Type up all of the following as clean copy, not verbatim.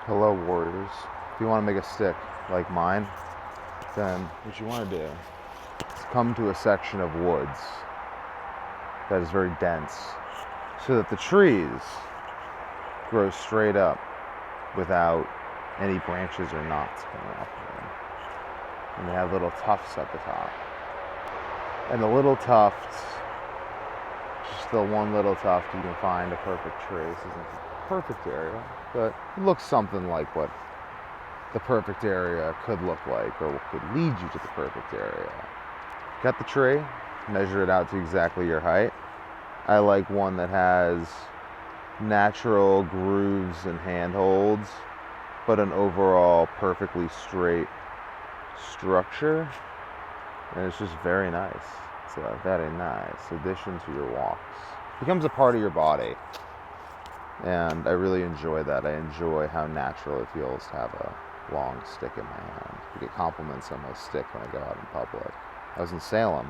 Hello, warriors. If you want to make a stick like mine, then what you want to do is come to a section of woods that is very dense so that the trees grow straight up without any branches or knots coming off of them. And they have little tufts at the top. And the little tufts, just the one little tuft, you can find a perfect tree. This isn't a perfect area, but it looks something like what the perfect area could look like, or what could lead you to the perfect area. Cut the tree, measure it out to exactly your height. I like one that has natural grooves and handholds, but an overall perfectly straight structure. And it's just very nice. It's a very nice addition to your walks. It becomes a part of your body. And I really enjoy that. I enjoy how natural it feels to have a long stick in my hand. I get compliments on my stick when I go out in public. I was in Salem,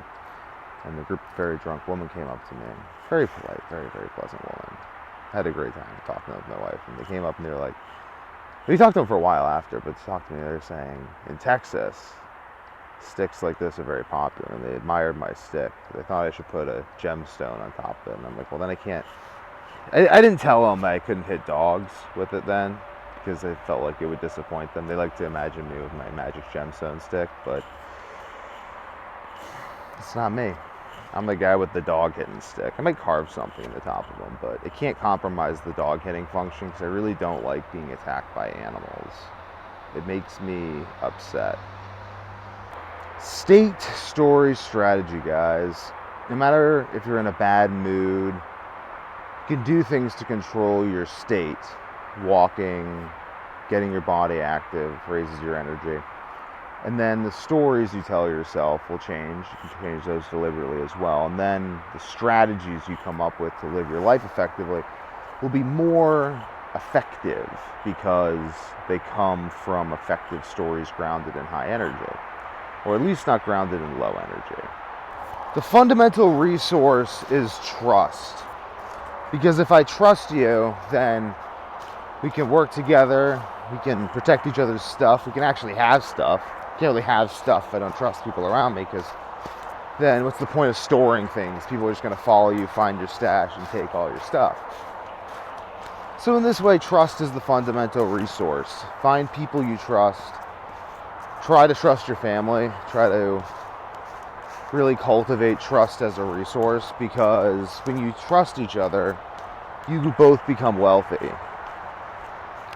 and a group of very drunk women came up to me. Very polite, very, very pleasant woman. I had a great time talking with my wife, and they came up and they were like, we talked to them for a while after, but talked to me, they were saying, in Texas, sticks like this are very popular, and they admired my stick. They thought I should put a gemstone on top of it, and I'm like, well, then I can't. I didn't tell them I couldn't hit dogs with it then, because I felt like it would disappoint them. They like to imagine me with my magic gemstone stick, but it's not me. I'm the guy with the dog hitting stick. I might carve something in the top of them, but it can't compromise the dog hitting function, because I really don't like being attacked by animals. It makes me upset. State, story, strategy, guys. No matter if you're in a bad mood, you can do things to control your state. Walking, getting your body active, raises your energy. And then the stories you tell yourself will change. You can change those deliberately as well. And then the strategies you come up with to live your life effectively will be more effective because they come from effective stories grounded in high energy. Or at least not grounded in low energy. The fundamental resource is trust. Because if I trust you, then we can work together, we can protect each other's stuff, we can actually have stuff. I can't really have stuff if I don't trust people around me, because then what's the point of storing things? People are just going to follow you, find your stash, and take all your stuff. So in this way, trust is the fundamental resource. Find people you trust. Try to trust your family. Try to really cultivate trust as a resource, because when you trust each other, you both become wealthy.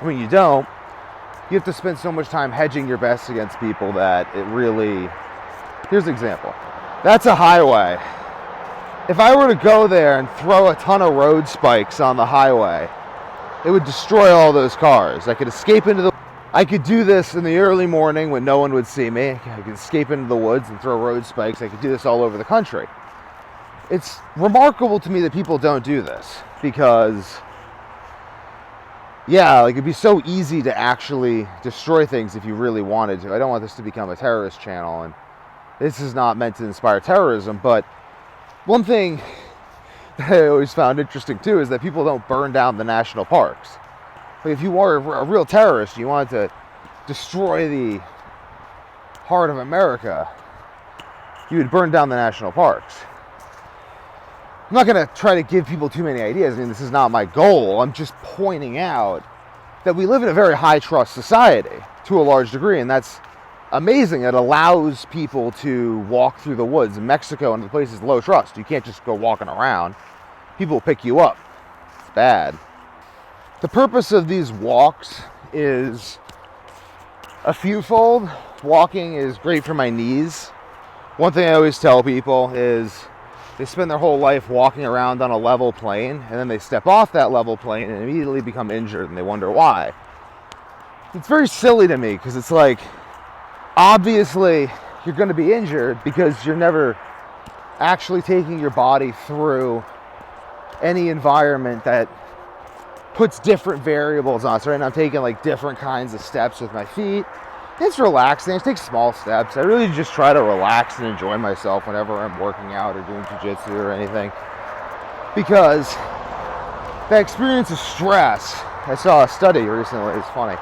When you don't, you have to spend so much time hedging your bets against people that it really... Here's an example. That's a highway. If I were to go there and throw a ton of road spikes on the highway, it would destroy all those cars. I could escape into the... I could do this in the early morning when no one would see me. I could escape into the woods and throw road spikes. I could do this all over the country. It's remarkable to me that people don't do this, because, yeah, like, it'd be so easy to actually destroy things if you really wanted to. I don't want this to become a terrorist channel, and this is not meant to inspire terrorism, but one thing that I always found interesting too is that people don't burn down the national parks. Like, if you were a real terrorist, you wanted to destroy the heart of America, you would burn down the national parks. I'm not going to try to give people too many ideas. I mean, this is not my goal. I'm just pointing out that we live in a very high trust society to a large degree, and that's amazing. It allows people to walk through the woods. In Mexico and the places low trust, you can't just go walking around. People will pick you up. It's bad. The purpose of these walks is a fewfold. Walking is great for my knees. One thing I always tell people is they spend their whole life walking around on a level plane, and then they step off that level plane and immediately become injured, and they wonder why. It's very silly to me, because it's like, obviously you're going to be injured because you're never actually taking your body through any environment that puts different variables on. So right now I'm taking like different kinds of steps with my feet. It's relaxing. I take small steps. I really just try to relax and enjoy myself whenever I'm working out or doing jiu-jitsu or anything, because that experience of stress I saw a study recently, it's funny.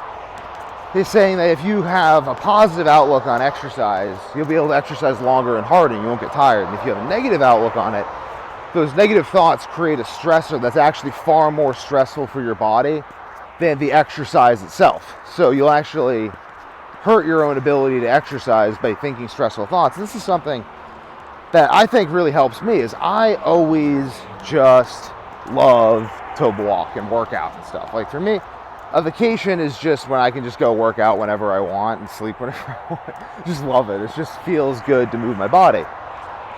He's saying that if you have a positive outlook on exercise, you'll be able to exercise longer and harder and you won't get tired. And if you have a negative outlook on it, those negative thoughts create a stressor that's actually far more stressful for your body than the exercise itself. So you'll actually hurt your own ability to exercise by thinking stressful thoughts. This is something that I think really helps me. Is I always just love to walk and work out and stuff. Like for me, a vacation is just when I can just go work out whenever I want and sleep whenever I want. Just love it. It just feels good to move my body.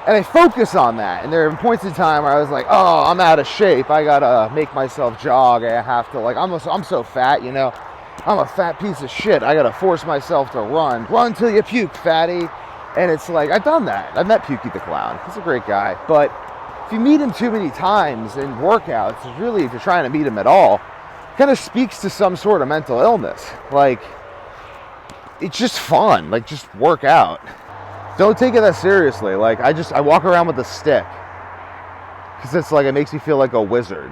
And I focus on that. And there are points in time where I was like, oh, I'm out of shape. I gotta make myself jog. I have to, like, I'm so fat, you know. I'm a fat piece of shit. I gotta force myself to run. Run till you puke, fatty. And it's like, I've done that. I've met Pukey the Clown. He's a great guy. But if you meet him too many times in workouts, really, if you're trying to meet him at all, it kind of speaks to some sort of mental illness. Like, it's just fun. Like, just work out. Don't take it that seriously. Like, I walk around with a stick. Because it's like, it makes me feel like a wizard.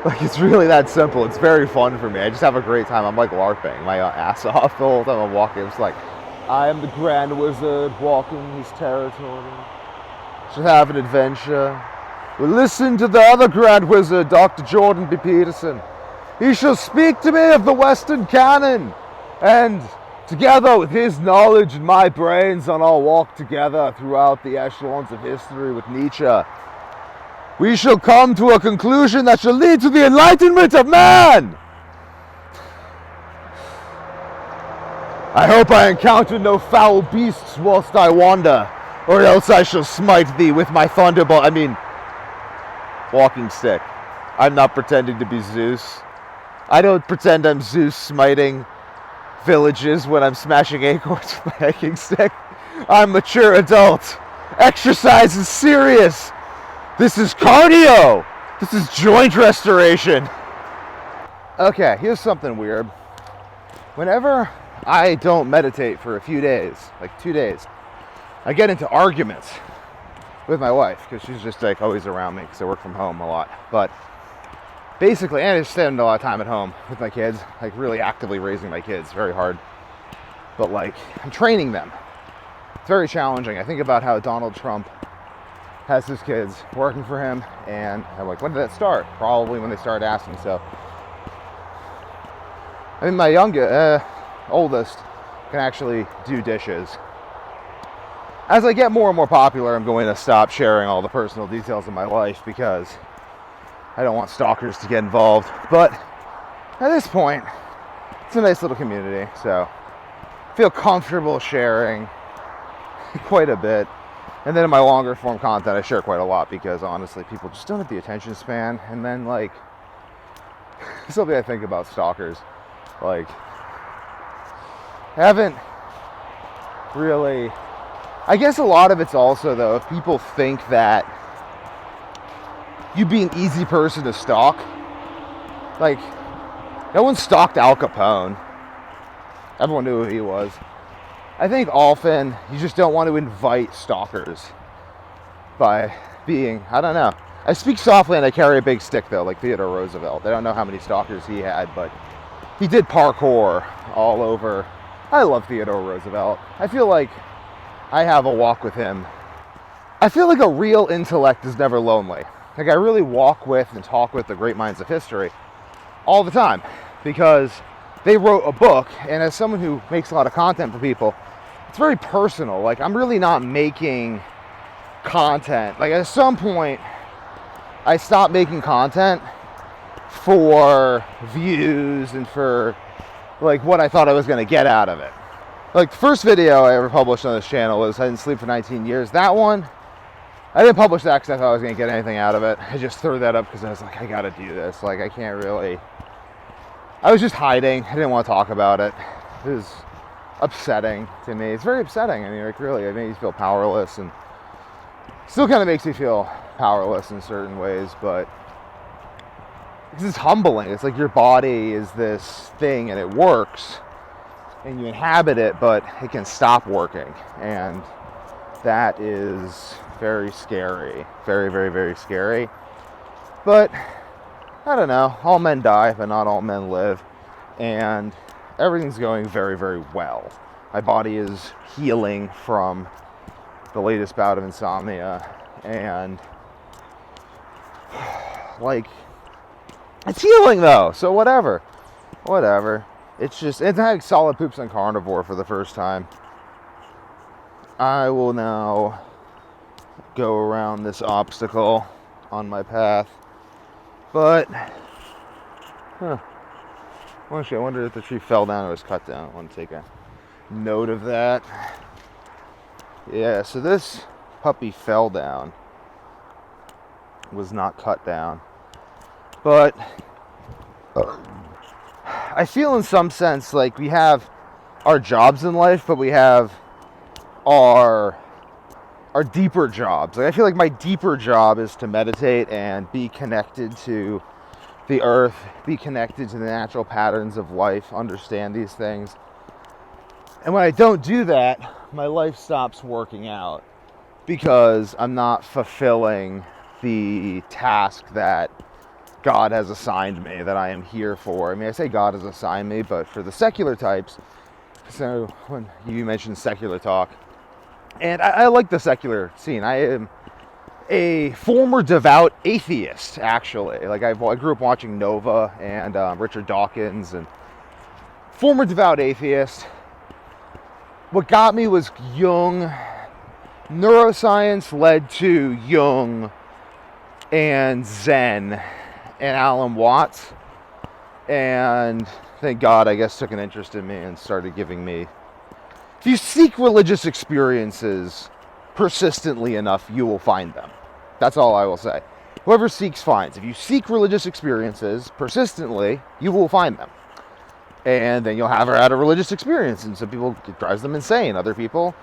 Like, it's really that simple. It's very fun for me. I just have a great time. I'm like LARPing my ass off the whole time I'm walking. It's like, I am the Grand Wizard walking his territory. Should have an adventure. Well, listen to the other Grand Wizard, Dr. Jordan B. Peterson. He shall speak to me of the Western canon. And together with his knowledge and my brains, and I'll walk together throughout the echelons of history with Nietzsche. We shall come to a conclusion that shall lead to the enlightenment of man. I hope I encounter no foul beasts whilst I wander, or else I shall smite thee with my thunderbolt. I mean, walking stick. I'm not pretending to be Zeus. I don't pretend I'm Zeus smiting villages when I'm smashing acorns with my hiking stick. I'm a mature adult. Exercise is serious. This is cardio. This is joint restoration. Okay, here's something weird. Whenever I don't meditate for a few days, like 2 days, I get into arguments with my wife because she's just like always around me because I work from home a lot. But basically, and I spend a lot of time at home with my kids, like really actively raising my kids, very hard. But like, I'm training them. It's very challenging. I think about how Donald Trump has his kids working for him, and I'm like, when did that start? Probably when they started asking. So, I mean, my oldest can actually do dishes. As I get more and more popular, I'm going to stop sharing all the personal details of my life because I don't want stalkers to get involved. But at this point, it's a nice little community, so I feel comfortable sharing quite a bit. And then in my longer form content, I share quite a lot because honestly, people just don't have the attention span. And then like, something I think about stalkers, like, haven't really, I guess a lot of it's also though, if people think that you'd be an easy person to stalk, like, no one stalked Al Capone. Everyone knew who he was. I think often you just don't want to invite stalkers by being, I don't know. I speak softly and I carry a big stick though, like Theodore Roosevelt. I don't know how many stalkers he had, but he did parkour all over. I love Theodore Roosevelt. I feel like I have a walk with him. I feel like a real intellect is never lonely. Like I really walk with and talk with the great minds of history all the time because they wrote a book, and as someone who makes a lot of content for people, it's very personal. Like, I'm really not making content. Like, at some point, I stopped making content for views and for, like, what I thought I was going to get out of it. Like, the first video I ever published on this channel was I didn't sleep for 19 years. That one, I didn't publish that because I thought I was going to get anything out of it. I just threw that up because I was like, I got to do this. Like, I can't really... I was just hiding. I didn't want to talk about it. It was upsetting to me. It's very upsetting. I mean, like, really, it makes me feel powerless, and still kind of makes me feel powerless in certain ways, but it's humbling. It's like your body is this thing and it works and you inhabit it, but it can stop working, and that is very scary. Very, very, very scary. But I don't know, all men die, but not all men live. And everything's going very, very well. My body is healing from the latest bout of insomnia. And, like, it's healing though, so whatever. It's having solid poops on carnivore for the first time. I will now go around this obstacle on my path. But, actually, I wonder if the tree fell down or was cut down. I want to take a note of that. Yeah, so this puppy fell down. Was not cut down. But I feel in some sense like we have our jobs in life, but we have our deeper jobs. Like, I feel like my deeper job is to meditate and be connected to the earth, be connected to the natural patterns of life, understand these things. And when I don't do that, my life stops working out because I'm not fulfilling the task that God has assigned me, that I am here for. I mean, I say God has assigned me, but for the secular types, so when you mentioned secular talk, and I like the secular scene. I am a former devout atheist, actually. Like, I grew up watching Nova and Richard Dawkins, and former devout atheist. What got me was Jung. Neuroscience led to Jung and Zen and Alan Watts. And thank God, I guess, took an interest in me and started giving me... If you seek religious experiences persistently enough, you will find them. That's all I will say. Whoever seeks finds. If you seek religious experiences persistently, you will find them. And then you'll have had a religious experience. And some people, it drives them insane. Other people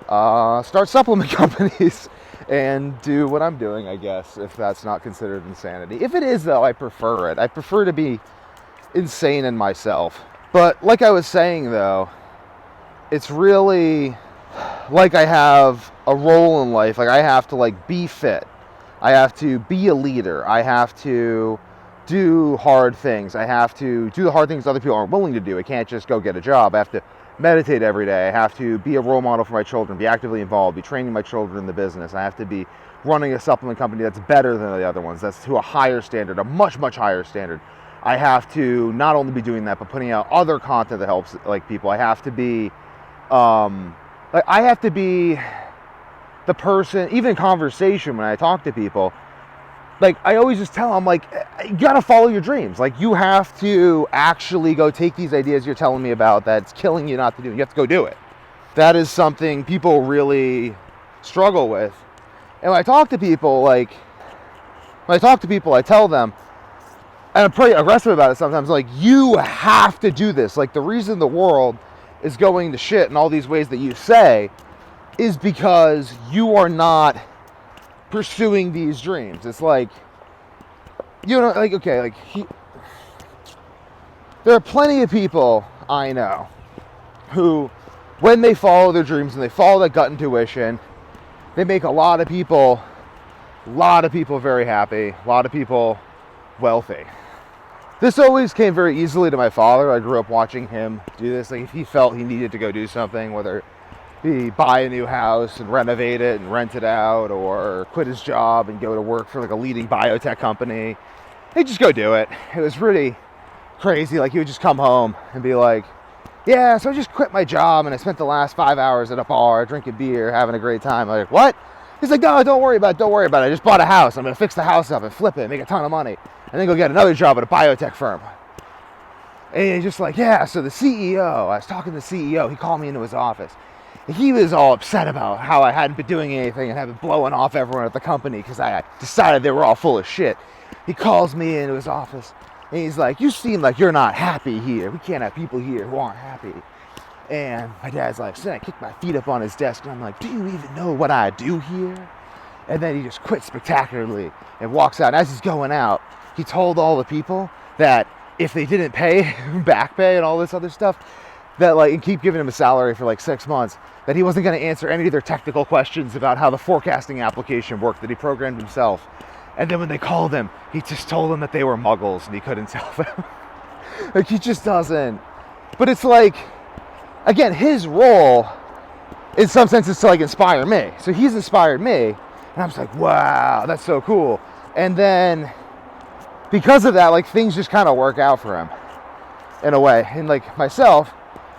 start supplement companies and do what I'm doing, I guess, if that's not considered insanity. If it is, though, I prefer it. I prefer to be insane in myself. But like I was saying, though, it's really like I have a role in life. Like, I have to, like, be fit. I have to be a leader. I have to do hard things. I have to do the hard things other people aren't willing to do. I can't just go get a job. I have to meditate every day. I have to be a role model for my children, be actively involved, be training my children in the business. I have to be running a supplement company that's better than the other ones. That's to a higher standard, a much, much higher standard. I have to not only be doing that, but putting out other content that helps, like, people. I have to be I have to be the person, even in conversation when I talk to people, like, I always just tell them, like, you gotta follow your dreams. Like, you have to actually go take these ideas you're telling me about that's killing you not to do. You have to go do it. That is something people really struggle with. And when I talk to people, I tell them, and I'm pretty aggressive about it sometimes, like, you have to do this. Like, the reason the world is going to shit in all these ways that you say is because you are not pursuing these dreams. It's like, you know, like, okay, like, there are plenty of people I know who, when they follow their dreams and they follow that gut intuition, they make a lot of people very happy, a lot of people wealthy. This always came very easily to my father. I grew up watching him do this. Like, if he felt he needed to go do something, whether he buy a new house and renovate it and rent it out, or quit his job and go to work for, like, a leading biotech company, he'd just go do it. It was really crazy. Like, he would just come home and be like, yeah, so I just quit my job and I spent the last 5 hours at a bar drinking beer, having a great time. I'm like, what? He's like, no, don't worry about it. I just bought a house. I'm going to fix the house up and flip it and make a ton of money, and then go get another job at a biotech firm. And he's just like, yeah, so the CEO, I was talking to the CEO, he called me into his office. And he was all upset about how I hadn't been doing anything and had been blowing off everyone at the company because I had decided they were all full of shit. He calls me into his office, and he's like, you seem like you're not happy here. We can't have people here who aren't happy. And my dad's like, so I kicked my feet up on his desk, and I'm like, do you even know what I do here? And then he just quits spectacularly and walks out. And as he's going out, he told all the people that if they didn't pay back pay and all this other stuff, that, like, and keep giving him a salary for like 6 months, that he wasn't going to answer any of their technical questions about how the forecasting application worked that he programmed himself. And then when they called him, he just told them that they were muggles and he couldn't tell them. Like, he just doesn't. But it's like, again, his role in some sense is to like inspire me. So he's inspired me, and I'm just like, wow, that's so cool. And then because of that, like, things just kind of work out for him in a way. And like myself,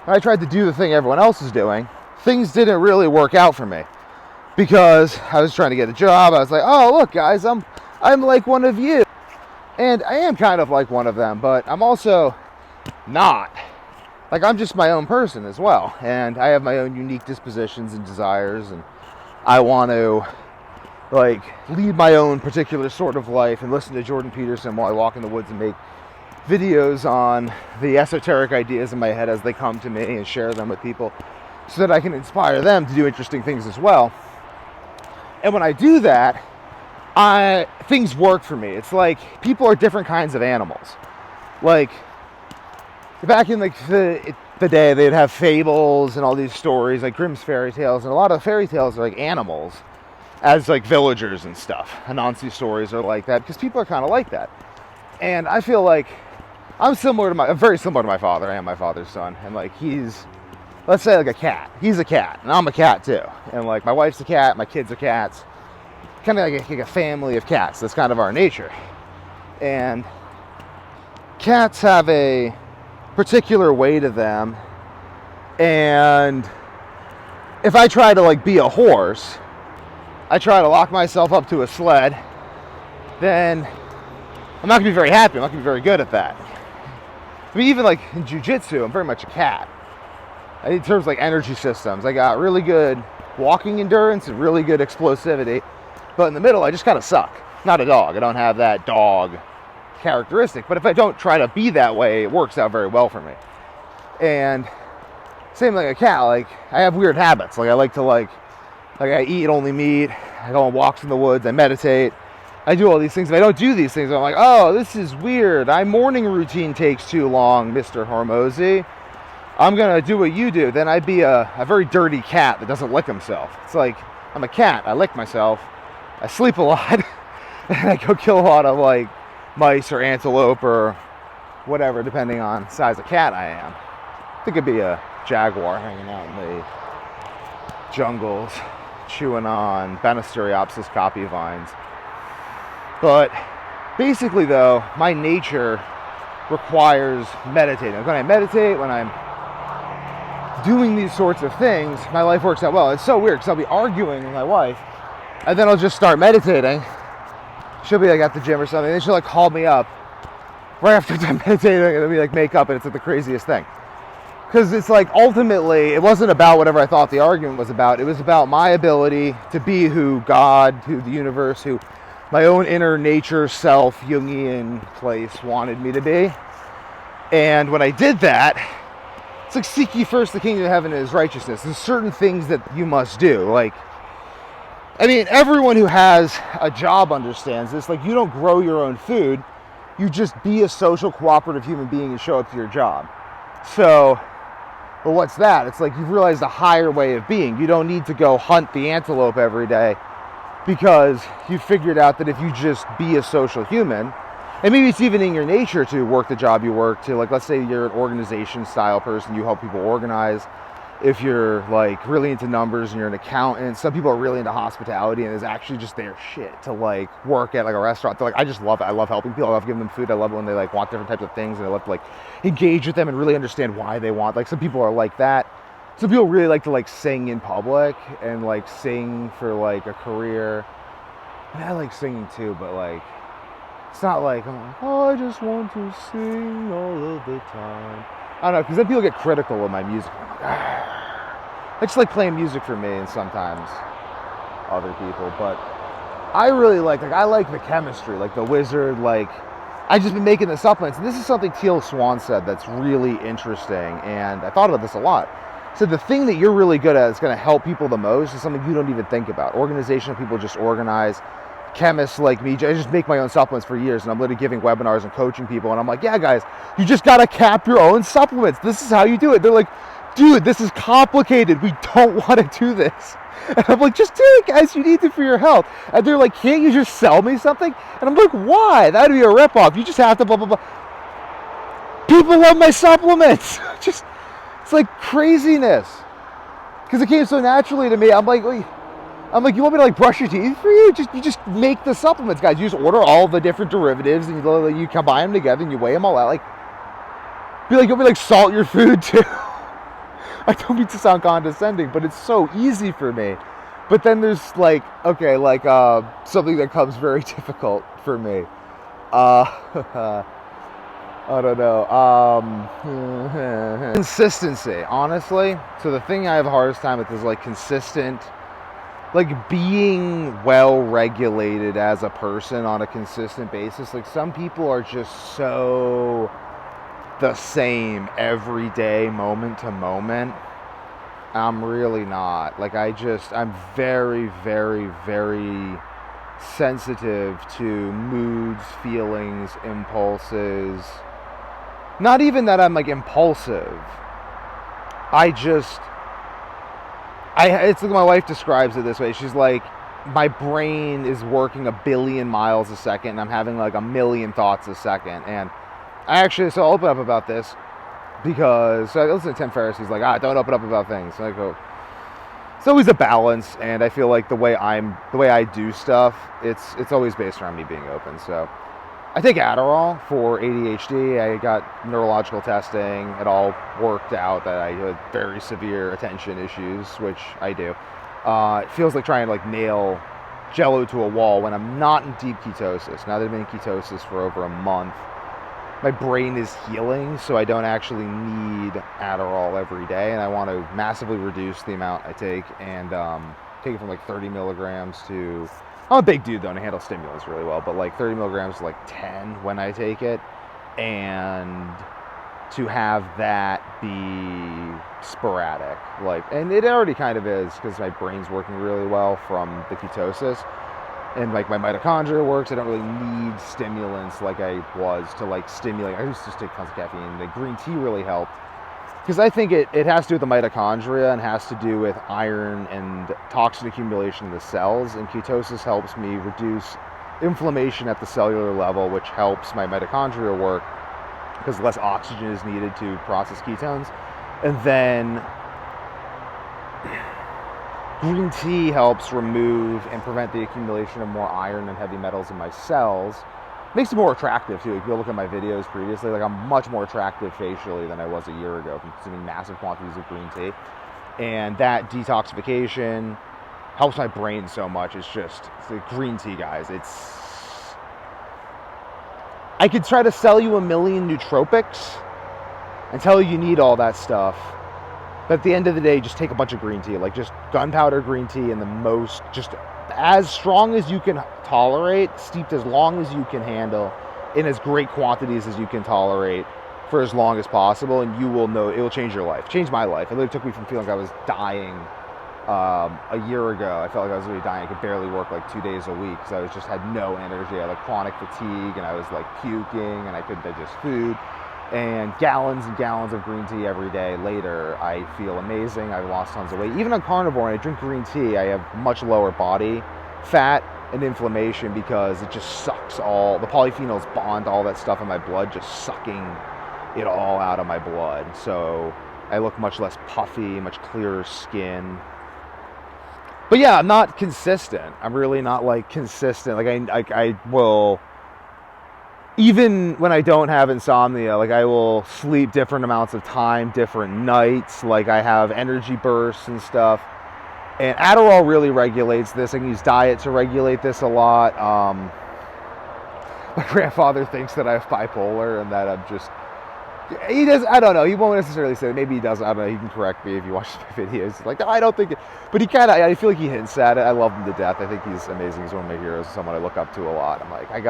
when I tried to do the thing everyone else is doing, things didn't really work out for me because I was trying to get a job. I was like, oh, look, guys, I'm like one of you. And I am kind of like one of them, but I'm also not. Like, I'm just my own person as well. And I have my own unique dispositions and desires. And I want to, like, lead my own particular sort of life and listen to Jordan Peterson while I walk in the woods and make videos on the esoteric ideas in my head as they come to me and share them with people so that I can inspire them to do interesting things as well. And when I do that, things work for me. It's like people are different kinds of animals. Like, back in like the day, they'd have fables and all these stories, like Grimm's fairy tales, and a lot of fairy tales are like animals as like villagers and stuff. Anansi stories are like that because people are kind of like that. And I feel like I'm very similar to my father. I am my father's son, and like he's, let's say, like a cat. He's a cat, and I'm a cat too. And like my wife's a cat, my kids are cats. Kind of like a family of cats. That's kind of our nature. And cats have a particular way to them. And if I try to like be a horse, I try to lock myself up to a sled, then I'm not gonna be very happy. I'm not gonna be very good at that. I mean, even like in jiu-jitsu, I'm very much a cat. In terms of like energy systems, I got really good walking endurance and really good explosivity. But in the middle, I just kind of suck. Not a dog. I don't have that dog characteristic. But if I don't try to be that way, it works out very well for me. And same like a cat. Like, I have weird habits. Like, I like to like I eat only meat. I go on walks in the woods. I meditate. I do all these things. If I don't do these things, I'm like, oh, this is weird. My morning routine takes too long, Mr. Hormozy. I'm going to do what you do. Then I'd be a very dirty cat that doesn't lick himself. It's like, I'm a cat. I lick myself. I sleep a lot, and I go kill a lot of like mice or antelope or whatever, depending on the size of cat I am. I think it'd be a jaguar hanging out in the jungles, chewing on Banisteriopsis copy vines. But basically, though, my nature requires meditating. When I meditate, when I'm doing these sorts of things, my life works out well. It's so weird because I'll be arguing with my wife, and then I'll just start meditating. She'll be like at the gym or something, and then she'll like call me up right after I'm meditating, and it'll be like make up, and it's like the craziest thing. Because it's like, ultimately, it wasn't about whatever I thought the argument was about. It was about my ability to be who God, who the universe, who my own inner nature, self, Jungian place wanted me to be. And when I did that, it's like, seek ye first the kingdom of heaven and his righteousness. There's certain things that you must do. Like, I mean, everyone who has a job understands this. Like, you don't grow your own food. You just be a social, cooperative human being and show up to your job. So, well, what's that? It's like you've realized a higher way of being. You don't need to go hunt the antelope every day because you figured out that if you just be a social human, and maybe it's even in your nature to work the job you work, to, like, let's say you're an organization style person, you help people organize. If you're like really into numbers and you're an accountant, some people are really into hospitality and it's actually just their shit to like work at like a restaurant. They're like, I just love it. I love helping people. I love giving them food. I love it when they like want different types of things, and I love to like engage with them and really understand why they want. Like, some people are like that. Some people really like to like sing in public and like sing for like a career. I mean, I like singing too, but like, it's not like I'm like, oh, I just want to sing all of the time. I don't know, because then people get critical of my music. I'm like, I just like playing music for me and sometimes other people. But I really like I like the chemistry, like the wizard. Like, I just been making the supplements. And this is something Teal Swan said that's really interesting. And I thought about this a lot. So the thing that you're really good at that's going to help people the most is something you don't even think about. Organizational people just organize. Chemists like me, I just make my own supplements for years, and I'm literally giving webinars and coaching people, and I'm like, yeah, guys, you just gotta cap your own supplements. This is how you do it. They're like, dude, this is complicated. We don't want to do this. And I'm like, just do it, guys. You need it for your health. And they're like, can't you just sell me something? And I'm like, why? That'd be a ripoff. You just have to blah, blah, blah. People love my supplements. Just, it's like craziness. Because it came so naturally to me. I'm like, you want me to like brush your teeth for you? You just make the supplements, guys. You just order all the different derivatives and you combine them together and you weigh them all out. Like, you want me to like salt your food too? I don't mean to sound condescending, but it's so easy for me. But then there's like, okay, like something that comes very difficult for me. I don't know. Consistency, honestly. So the thing I have the hardest time with is like consistent, like being well regulated as a person on a consistent basis. Like some people are just so the same every day, moment to moment. I'm really not. Like I'm very, very, very sensitive to moods, feelings, impulses. Not even that I'm like impulsive. It's like my wife describes it this way. She's like, my brain is working 1 billion miles a second and I'm having like 1 million thoughts a second. And so I'll open up about this because I listen to Tim Ferriss. He's like, don't open up about things. So I go, it's always a balance, and I feel like the way I do stuff, it's always based around me being open. So I take Adderall for ADHD. I got neurological testing. It all worked out that I had very severe attention issues, which I do. It feels like trying to like nail Jello to a wall when I'm not in deep ketosis. Now that I've been in ketosis for over a month, my brain is healing, so I don't actually need Adderall every day, and I want to massively reduce the amount I take and take it from like 30 milligrams to, I'm a big dude though, and I handle stimulants really well, but like 30 milligrams to like 10 when I take it, and to have that be sporadic, like, and it already kind of is because my brain's working really well from the ketosis. And like my mitochondria works. I don't really need stimulants like I was to like stimulate. I used to just take tons of caffeine. The green tea really helped because I think it has to do with the mitochondria and has to do with iron and toxin accumulation in the cells. And ketosis helps me reduce inflammation at the cellular level, which helps my mitochondria work because less oxygen is needed to process ketones. And then green tea helps remove and prevent the accumulation of more iron and heavy metals in my cells. Makes it more attractive too. If you look at my videos previously, like I'm much more attractive facially than I was a year ago from consuming massive quantities of green tea. And that detoxification helps my brain so much. It's like green tea, guys. I could try to sell you 1 million nootropics and tell you need all that stuff. But at the end of the day, just take a bunch of green tea, like just gunpowder green tea in the most, just as strong as you can tolerate, steeped as long as you can handle, in as great quantities as you can tolerate for as long as possible, and you will know, it will change your life. Changed my life. It literally took me from feeling like I was dying a year ago. I felt like I was really dying. I could barely work like 2 days a week because I had no energy. I had like chronic fatigue, and I was like puking, and I couldn't digest food. And gallons of green tea every day later, I feel amazing. I've lost tons of weight. Even on carnivore, when I drink green tea, I have much lower body fat and inflammation because it just sucks all, the polyphenols bond all that stuff in my blood, just sucking it all out of my blood. So I look much less puffy, much clearer skin. But yeah, I'm not consistent. I'm really not like consistent. Like I will... Even when I don't have insomnia, like I will sleep different amounts of time, different nights, like I have energy bursts and stuff. And Adderall really regulates this. I can use diet to regulate this a lot. My grandfather thinks that I have bipolar and that I'm just, he does, I don't know, he won't necessarily say it. Maybe he doesn't, I don't know, he can correct me if he watches my videos. He's like, no, I don't think it, but he kind of, I feel like he hints at it. I love him to death. I think he's amazing. He's one of my heroes, someone I look up to a lot. I'm like, I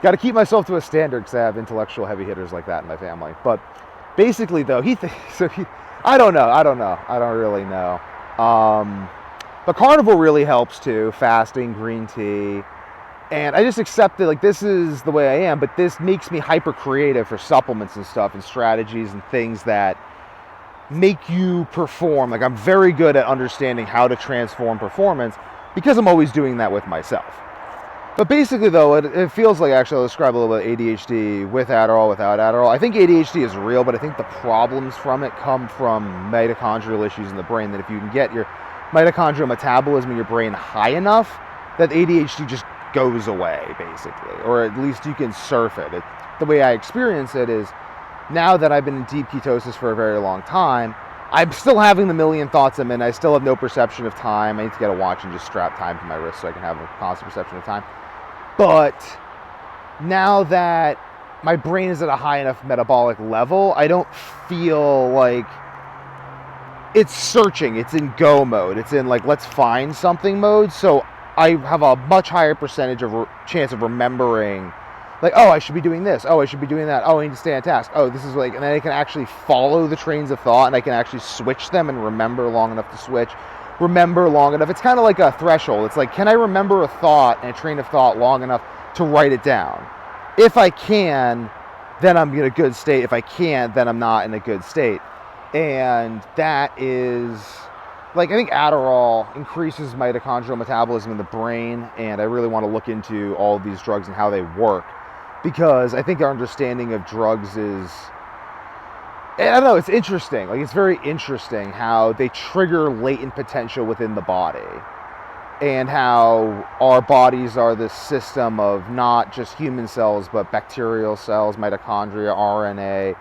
gotta keep myself to a standard because I have intellectual heavy hitters like that in my family. But basically, though, I don't really know. But carnivore really helps too. Fasting, green tea, and I just accept that like this is the way I am. But this makes me hyper creative for supplements and stuff and strategies and things that make you perform. Like, I'm very good at understanding how to transform performance because I'm always doing that with myself. But basically, though, it feels like, actually, I'll describe a little bit of ADHD with Adderall, without Adderall. I think ADHD is real, but I think the problems from it come from mitochondrial issues in the brain, that if you can get your mitochondrial metabolism in your brain high enough, that ADHD just goes away, basically. Or at least you can surf it. The way I experience it is, now that I've been in deep ketosis for a very long time, I'm still having the million thoughts a minute. I still have no perception of time. I need to get a watch and just strap time to my wrist so I can have a constant perception of time. But now that my brain is at a high enough metabolic level, I don't feel like it's searching. It's in go mode. It's in, like, let's find something mode. So I have a much higher percentage of chance of remembering, like, oh, I should be doing this. Oh, I should be doing that. Oh, I need to stay on task. Oh, this is like, and then I can actually follow the trains of thought, and I can actually switch them and remember long enough to switch. Remember long enough. It's kind of like a threshold. It's like, can I remember a thought and a train of thought long enough to write it down? If I can, then I'm in a good state. If I can't, then I'm not in a good state. And that is, like, I think Adderall increases mitochondrial metabolism in the brain, and I really want to look into all of these drugs and how they work, because I think our understanding of drugs is, I don't know, it's interesting. Like, it's very interesting how they trigger latent potential within the body, and how our bodies are this system of not just human cells, but bacterial cells, mitochondria, RNA,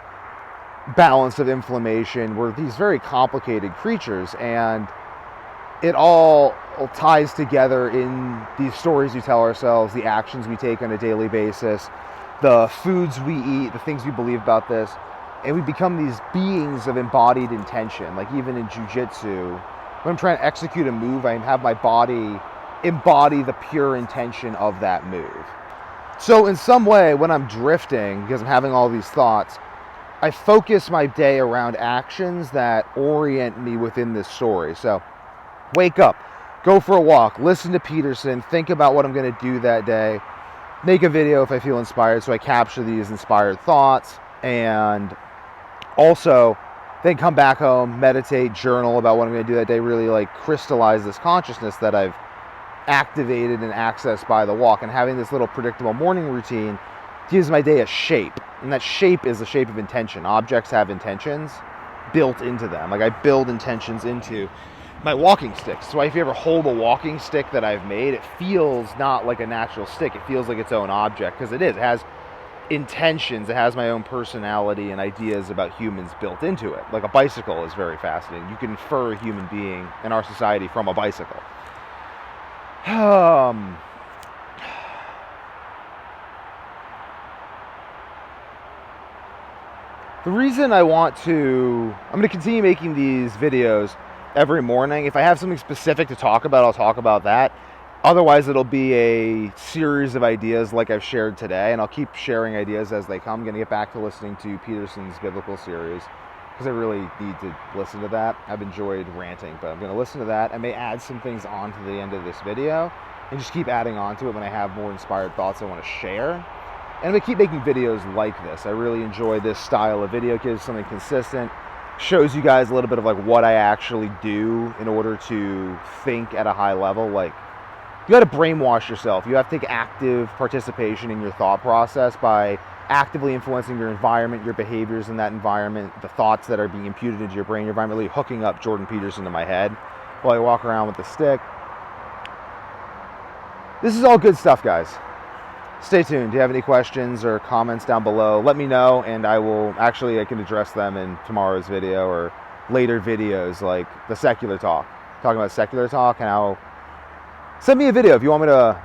balance of inflammation. We're these very complicated creatures, and it all ties together in these stories we tell ourselves, the actions we take on a daily basis, the foods we eat, the things we believe about this. And we become these beings of embodied intention. Like, even in jiu-jitsu, when I'm trying to execute a move, I have my body embody the pure intention of that move. So in some way, when I'm drifting, because I'm having all these thoughts, I focus my day around actions that orient me within this story. So wake up, go for a walk, listen to Peterson, think about what I'm going to do that day, make a video if I feel inspired, so I capture these inspired thoughts, and also then come back home, meditate, journal about what I'm going to do that day, really, like, crystallize this consciousness that I've activated and accessed by the walk. And having this little predictable morning routine gives my day a shape, and that shape is the shape of intention. Objects have intentions built into them. Like, I build intentions into my walking stick. So if you ever hold a walking stick that I've made, it feels not like a natural stick. It feels like its own object, because it is. It has intentions. It has my own personality and ideas about humans built into it. Like, a bicycle is very fascinating. You can infer a human being in our society from a bicycle. The reason I'm going to continue making these videos every morning. If I have something specific to talk about, I'll talk about that. Otherwise, it'll be a series of ideas like I've shared today, and I'll keep sharing ideas as they come. I'm going to get back to listening to Peterson's biblical series, because I really need to listen to that. I've enjoyed ranting, but I'm going to listen to that. I may add some things on to the end of this video, and just keep adding on to it when I have more inspired thoughts I want to share. And I'm going to keep making videos like this. I really enjoy this style of video. It gives something consistent, shows you guys a little bit of, like, what I actually do in order to think at a high level. Like, you got to brainwash yourself. You have to take active participation in your thought process by actively influencing your environment, your behaviors in that environment, the thoughts that are being imputed into your brain, your environment, really hooking up Jordan Peterson to my head while I walk around with the stick. This is all good stuff, guys. Stay tuned. Do you have any questions or comments down below? Let me know, and I can address them in tomorrow's video or later videos, like the secular talk. Talking about secular talk and how... Send me a video if you want me to,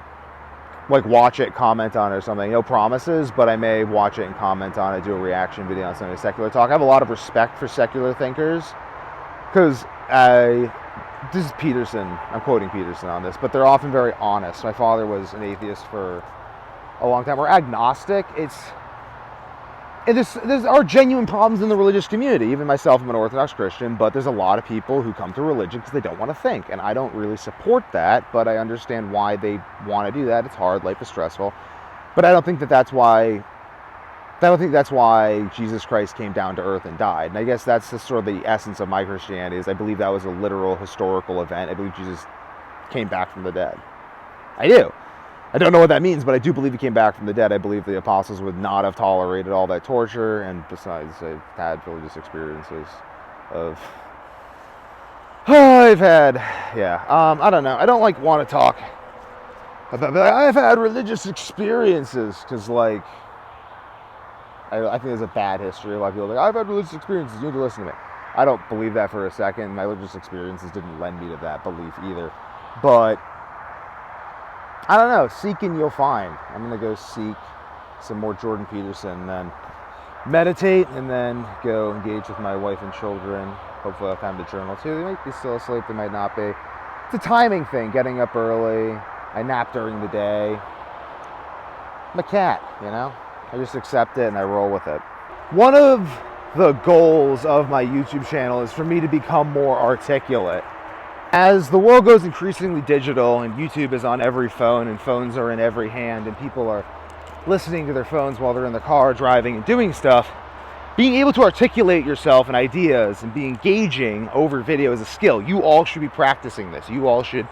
like, watch it, comment on it or something. No promises, but I may watch it and comment on it, do a reaction video on something secular talk. I have a lot of respect for secular thinkers, because this is Peterson. I'm quoting Peterson on this, but they're often very honest. My father was an atheist for a long time. We're agnostic. And there are genuine problems in the religious community. Even myself, I'm an Orthodox Christian, but there's a lot of people who come to religion because they don't want to think. And I don't really support that, but I understand why they want to do that. It's hard, life is stressful. But I don't think that that's why I think that's why Jesus Christ came down to earth and died. And I guess that's sort of the essence of my Christianity, is I believe that was a literal historical event. I believe Jesus came back from the dead. I do. I don't know what that means, but I do believe he came back from the dead. I believe the apostles would not have tolerated all that torture, and besides, I've had religious experiences of... I don't know. I don't want to talk about, I've had religious experiences, because like, I think there's a bad history. A lot of people are like, I've had religious experiences, you need to listen to me. I don't believe that for a second. My religious experiences didn't lend me to that belief either. But, I don't know, seek and you'll find. I'm going to go seek some more Jordan Peterson, and then meditate, and then go engage with my wife and children. Hopefully I'll have time to journal too. They might be still asleep, they might not be. It's a timing thing, getting up early. I nap during the day. I'm a cat, you know? I just accept it and I roll with it. One of the goals of my YouTube channel is for me to become more articulate. As the world goes increasingly digital and YouTube is on every phone and phones are in every hand and people are listening to their phones while they're in the car driving and doing stuff, being able to articulate yourself and ideas and be engaging over video is a skill. You all should be practicing this. You all should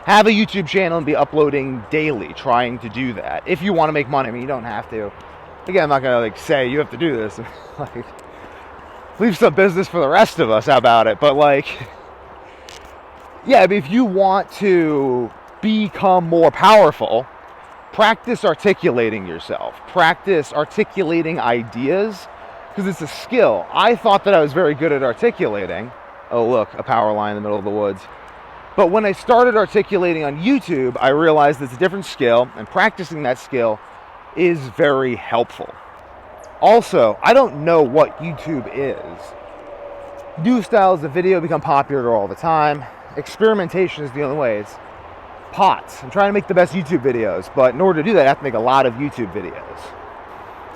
have a YouTube channel and be uploading daily, trying to do that. If you want to make money, I mean, you don't have to. Again, I'm not going to say you have to do this. Leave some business for the rest of us. How about it? But yeah, I mean, if you want to become more powerful, practice articulating yourself. Practice articulating ideas, because it's a skill. I thought that I was very good at articulating. Oh, look, a power line in the middle of the woods. But when I started articulating on YouTube, I realized it's a different skill, and practicing that skill is very helpful. Also, I don't know what YouTube is. New styles of video become popular all the time. Experimentation is the only way. It's pots. I'm trying to make the best YouTube videos, but in order to do that, I have to make a lot of YouTube videos.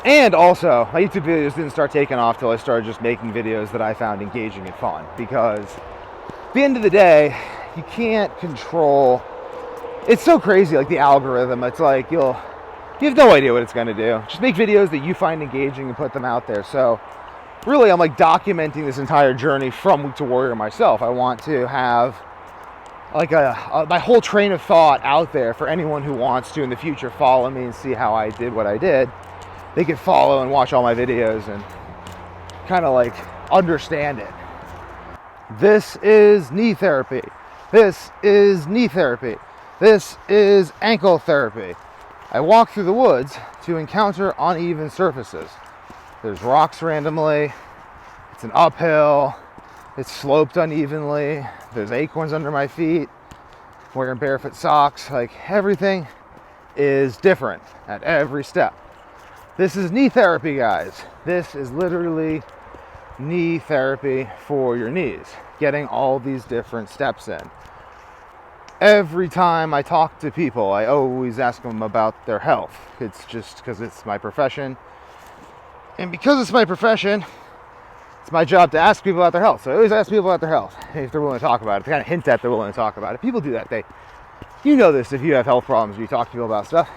And also, my YouTube videos didn't start taking off till I started just making videos that I found engaging and fun, because at the end of the day, you can't control... It's so crazy, like the algorithm. It's like you have no idea what it's going to do. Just make videos that you find engaging and put them out there. So really, I'm like documenting this entire journey from Week to Warrior myself. I want to have like my whole train of thought out there for anyone who wants to in the future follow me and see how I did what I did. They can follow and watch all my videos and kind of like understand it. This is knee therapy. This is knee therapy. This is ankle therapy. I walk through the woods to encounter uneven surfaces. There's rocks randomly. It's an uphill. It's sloped unevenly. There's acorns under my feet. I'm wearing barefoot socks. Like, everything is different at every step. This is knee therapy, guys. This is literally knee therapy for your knees. Getting all these different steps in. Every time I talk to people, I always ask them about their health. It's just because it's my profession. And because it's my profession, it's my job to ask people about their health. So I always ask people about their health, if they're willing to talk about it. To kind of hint at they're willing to talk about it. People do that. You know this if you have health problems, you talk to people about stuff.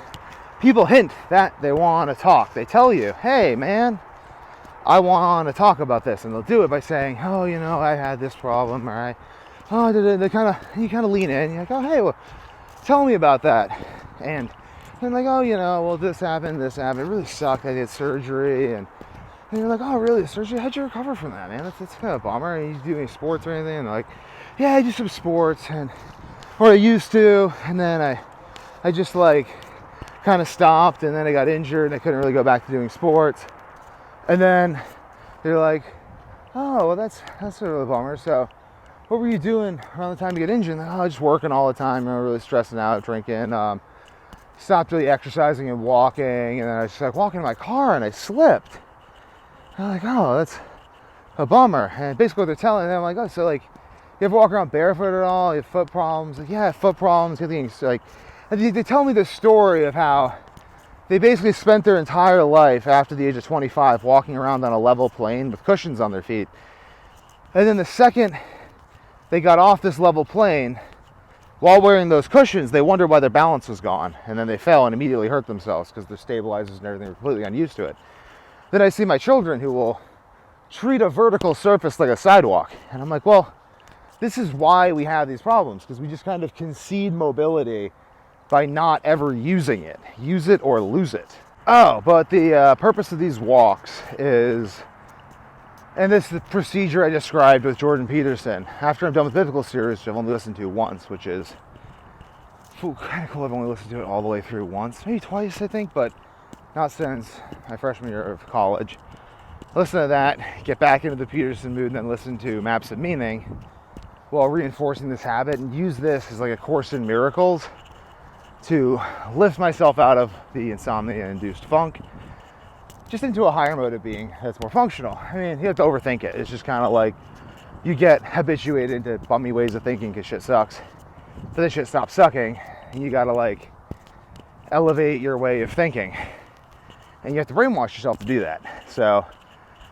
People hint that they want to talk. They tell you, hey, man, I want to talk about this. And they'll do it by saying, oh, you know, I had this problem, or you kind of lean in. You're like, oh, hey, well, tell me about that. And they're like, oh, you know, well, this happened. It really sucked. I did surgery. And you're like, oh, really? Surgery? How'd you recover from that, man? That's kind of a bummer. You do any sports or anything? And they're like, yeah, I do some sports, or I used to. And then I just like kind of stopped, and then I got injured, and I couldn't really go back to doing sports. And then they're like, oh, well, that's sort of a bummer. So what were you doing around the time you get injured? Like, oh, just working all the time, really stressing out, drinking. Stopped really exercising and walking, and then I was like walking in my car and I slipped. I'm like, oh, that's a bummer. And basically what they're telling them, I'm like, oh, so like, you ever walk around barefoot at all? You have foot problems? Like, yeah, I have foot problems. Like, and they tell me the story of how they basically spent their entire life after the age of 25 walking around on a level plane with cushions on their feet. And then the second they got off this level plane, while wearing those cushions, they wondered why their balance was gone. And then they fell and immediately hurt themselves because their stabilizers and everything were completely unused to it. Then I see my children who will treat a vertical surface like a sidewalk. And I'm like, well, this is why we have these problems, because we just kind of concede mobility by not ever using it. Use it or lose it. Oh, but the purpose of these walks is, and this is the procedure I described with Jordan Peterson. After I'm done with Biblical Series, which I've only listened to once, which is kind of cool. I've only listened to it all the way through once, maybe twice, I think, but not since my freshman year of college. Listen to that, get back into the Peterson mood, and then listen to Maps of Meaning while reinforcing this habit, and use this as like a Course in Miracles to lift myself out of the insomnia-induced funk just into a higher mode of being that's more functional. I mean, you have to overthink it. It's just kind of like you get habituated into bummy ways of thinking because shit sucks. But then shit stops sucking, and you gotta like elevate your way of thinking. And you have to brainwash yourself to do that. So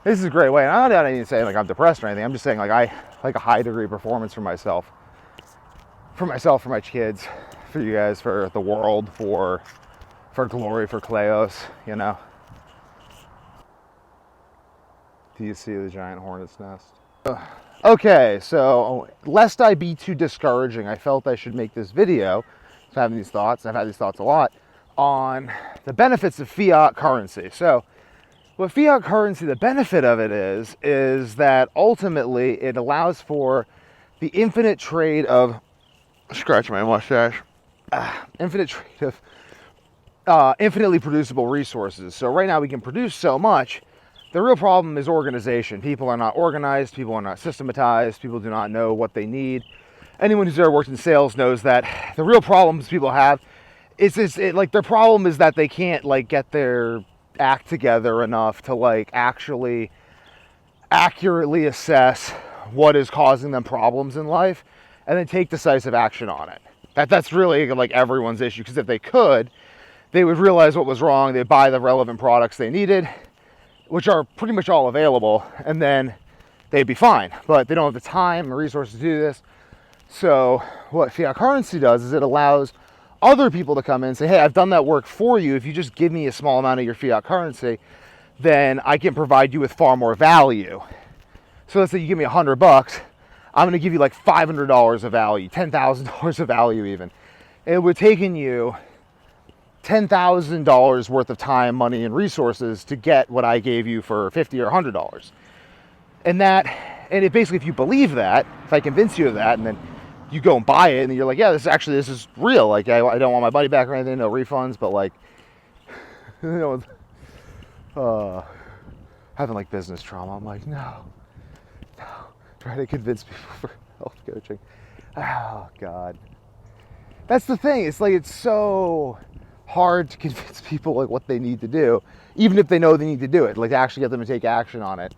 this is a great way. And I'm not even saying like I'm depressed or anything. I'm just saying like I like a high degree of performance for myself, for my kids, for you guys, for the world, for glory, for Kleos, you know. Do you see the giant hornet's nest? Okay, so lest I be too discouraging, I felt I should make this video. So having these thoughts, I've had these thoughts a lot, on the benefits of fiat currency. So what fiat currency, the benefit of it is that ultimately it allows for the infinite trade of, scratch my mustache, infinite trade of infinitely producible resources. So right now we can produce so much. The real problem is organization. People are not organized, people are not systematized, people do not know what they need. Anyone who's ever worked in sales knows that the real problems people have like their problem is that they can't like get their act together enough to like actually accurately assess what is causing them problems in life and then take decisive action on it. That's really like everyone's issue, because if they could, they would realize what was wrong, they'd buy the relevant products they needed, which are pretty much all available, and then they'd be fine. But they don't have the time and resources to do this. So what fiat currency does is it allows other people to come in and say, hey, I've done that work for you. If you just give me a small amount of your fiat currency, then I can provide you with far more value. So let's say you give me $100, I'm going to give you like $500 of value, $10,000 of value even. It would have taken you $10,000 worth of time, money, and resources to get what I gave you for $50 or $100. And it basically, if you believe that, if I convince you of that, and then you go and buy it, and you're like, yeah, this is real. Like, I don't want my money back or anything, no refunds, but like, you know, having like business trauma, I'm like, no, try to convince people for health coaching. Oh God, that's the thing. It's like, it's so hard to convince people like what they need to do, even if they know they need to do it, like to actually get them to take action on it.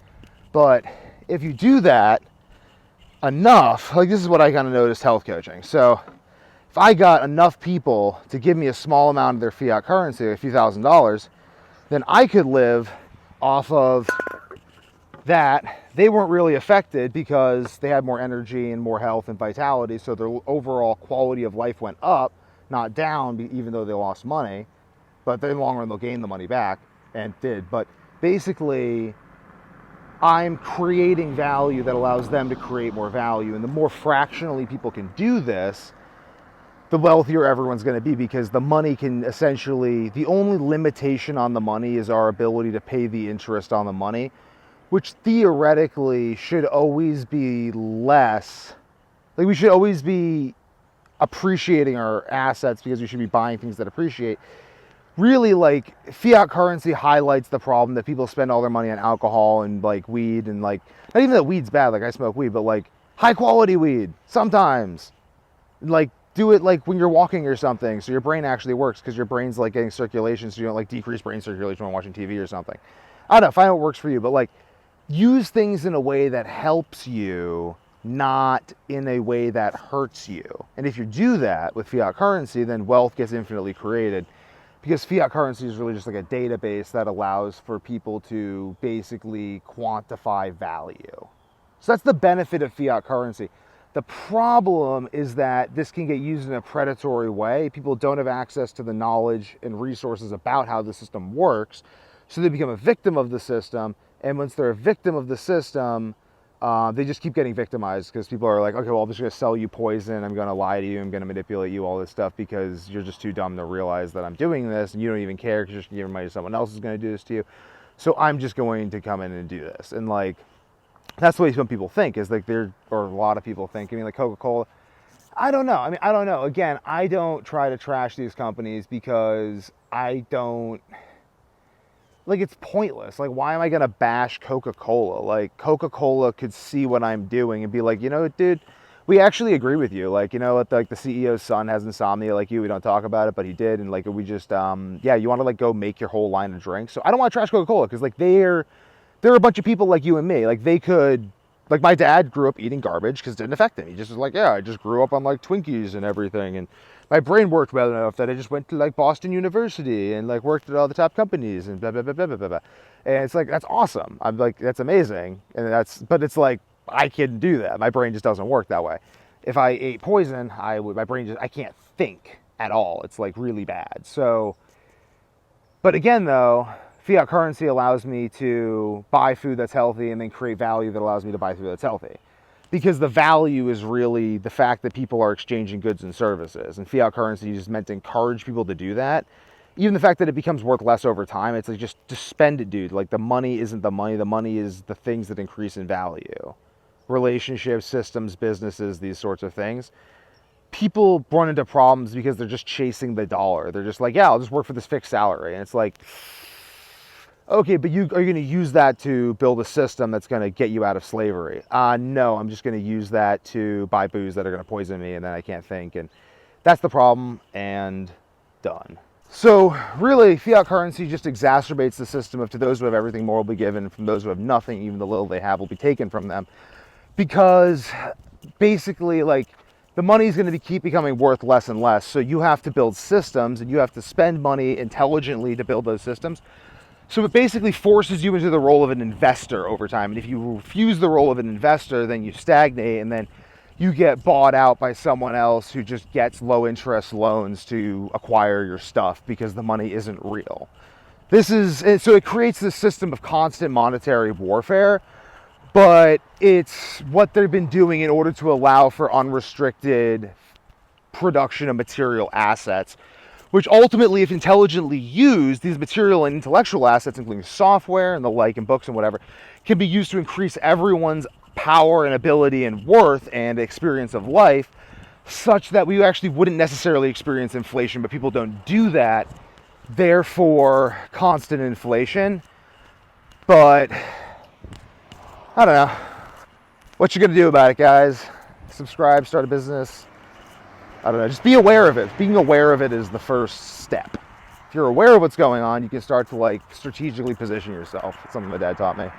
But if you do that enough, like this is what I kind of noticed health coaching. So if I got enough people to give me a small amount of their fiat currency, a few $1,000s, then I could live off of that. They weren't really affected because they had more energy and more health and vitality, so their overall quality of life went up, not down, even though they lost money. But in the long run, they'll gain the money back, and did. But basically, I'm creating value that allows them to create more value. And the more fractionally people can do this, the wealthier everyone's going to be, because the money can essentially, the only limitation on the money is our ability to pay the interest on the money, which theoretically should always be less. Like, we should always be appreciating our assets because we should be buying things that appreciate. Really, like, fiat currency highlights the problem that people spend all their money on alcohol and like weed, and like, not even that weed's bad, like I smoke weed, but like high quality weed sometimes. Like, do it like when you're walking or something, so your brain actually works, because your brain's like getting circulation, so you don't like decrease brain circulation when watching TV or something. I don't know, find what works for you, but like, use things in a way that helps you, not in a way that hurts you. And if you do that with fiat currency, then wealth gets infinitely created, because fiat currency is really just like a database that allows for people to basically quantify value. So that's the benefit of fiat currency. The problem is that this can get used in a predatory way. People don't have access to the knowledge and resources about how the system works. So they become a victim of the system. And once they're a victim of the system, they just keep getting victimized because people are like, okay, well, I'm just going to sell you poison. I'm going to lie to you. I'm going to manipulate you, all this stuff, because you're just too dumb to realize that I'm doing this, and you don't even care because you're just giving money to someone else is going to do this to you. So I'm just going to come in and do this. And like, that's the way some people think, is like or a lot of people think. I mean, like Coca-Cola, I don't know. I mean, I don't know. Again, I don't try to trash these companies because I don't, like, it's pointless. Like, why am I going to bash Coca-Cola? Like, Coca-Cola could see what I'm doing and be like, you know, dude, we actually agree with you. Like, you know, like the CEO's son has insomnia like you. We don't talk about it, but he did. And like, we just, yeah, you want to like go make your whole line of drinks. So I don't want to trash Coca-Cola because like they're a bunch of people like you and me. Like they could, like my dad grew up eating garbage because it didn't affect him. He just was like, yeah, I just grew up on like Twinkies and everything. And my brain worked well enough that I just went to like Boston University and like worked at all the top companies and blah, blah, blah, blah, blah, blah. And it's like, that's awesome. I'm like, that's amazing. And but it's like, I couldn't do that. My brain just doesn't work that way. If I ate poison, I can't think at all. It's like really bad. So, but again though, fiat currency allows me to buy food that's healthy and then create value that allows me to buy food that's healthy. Because the value is really the fact that people are exchanging goods and services. And fiat currency is meant to encourage people to do that. Even the fact that it becomes worth less over time, it's like just spend it, dude. Like the money isn't the money. The money is the things that increase in value. Relationships, systems, businesses, these sorts of things. People run into problems because they're just chasing the dollar. They're just like, yeah, I'll just work for this fixed salary. And it's like, okay, but are you going to use that to build a system that's going to get you out of slavery? No, I'm just going to use that to buy booze that are going to poison me and then I can't think. And that's the problem, and done. So really, fiat currency just exacerbates the system of to those who have everything more will be given, from those who have nothing, even the little they have will be taken from them. Because basically, like, the money is going to keep becoming worth less and less. So you have to build systems and you have to spend money intelligently to build those systems. So it basically forces you into the role of an investor over time. And if you refuse the role of an investor, then you stagnate and then you get bought out by someone else who just gets low interest loans to acquire your stuff because the money isn't real. So it creates this system of constant monetary warfare, but it's what they've been doing in order to allow for unrestricted production of material assets, which ultimately, if intelligently used, these material and intellectual assets, including software and the like and books and whatever, can be used to increase everyone's power and ability and worth and experience of life, such that we actually wouldn't necessarily experience inflation, but people don't do that. Therefore, constant inflation. But I don't know. What you gonna do about it, guys? Subscribe, start a business. I don't know, just be aware of it. Being aware of it is the first step. If you're aware of what's going on, you can start to like strategically position yourself. It's something my dad taught me.